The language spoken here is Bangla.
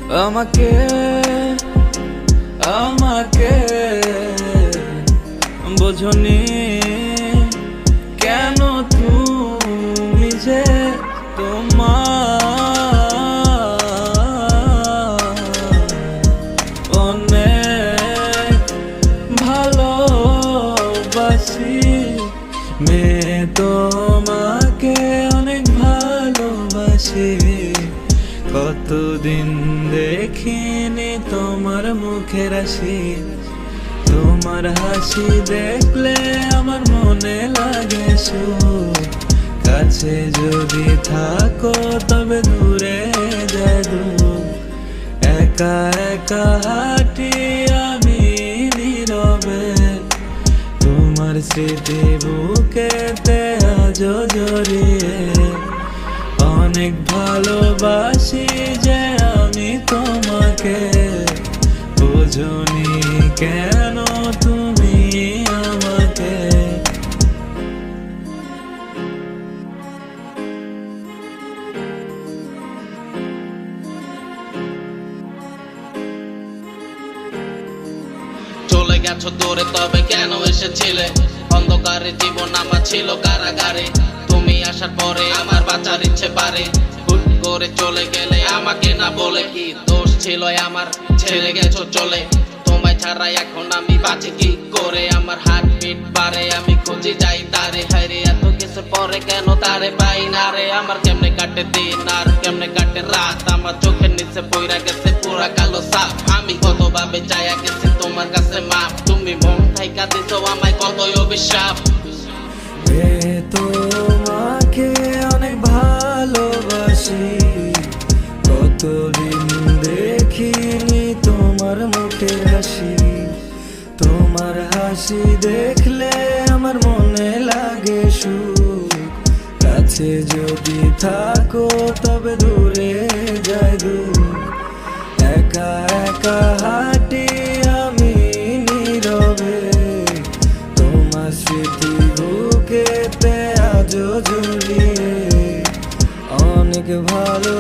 আমাকে আমাকে বোঝনি কেন তুমি যে তোমার অনেক ভালোবাসি মেয়ে, তোমাকে অনেক ভালোবাসি। কতদিন দেখিনি তোমার মুখের হাসি, তোমার হাসি দেখলে আমার মনে লাগে সুখ। কাছে যদি থাকো তবে দূরে যায় দূর, একা একা হাঁটি আমি নীরবে, তোমার স্মৃতি বুকেতে আজও জড়িয়ে। অনেক ভালোবাসি যে আমি তোমাকে, বোঝনি কেন তুমি আমাকে। চলে গেছো দূরে তবে কেন এসেছিলে, অন্ধকারে জীবন আমার ছিল কারাগারে। তুমি আসার পরে আমার বাঁচার ইচ্ছে বাড়ে, হুট করে চলে গেলে আমাকে না বলে। কি দোষ ছিল আমার, ছেড়ে গেছো চলে, তোমায় ছাড়া এখন আমি বাঁচি কি করে। আমার হার্টবিট বাড়ে, আমি খুঁজে যাই তারে, হায়রে এত কিছু পরে কেন তারে পাই না রে। আমার কেমনে কাটে দিন আর কেমনে কাটে রাত, আমার চোখের নিচে পইরা গেছে পুরা কালো সাপ। আমি কতভাবে চাইয়া গেছি তোমার কাছে মাপ, তুমি মন থাইকা দিছো আমায় কতই অভিশাপ। তোমাকে অনেক ভালোবাসি, কতদিন দেখিনি তোমার মুখের হাসি, তোমার হাসি দেখলে আমার মনে লাগে সুখ। কাছে যদি থাকো তবে দূরে যায় দূর, একা একা হাঁটি আমি নীরবে, তোমার স্মৃতি বুকেতে আজও জড়িয়ে। অনেক ভালো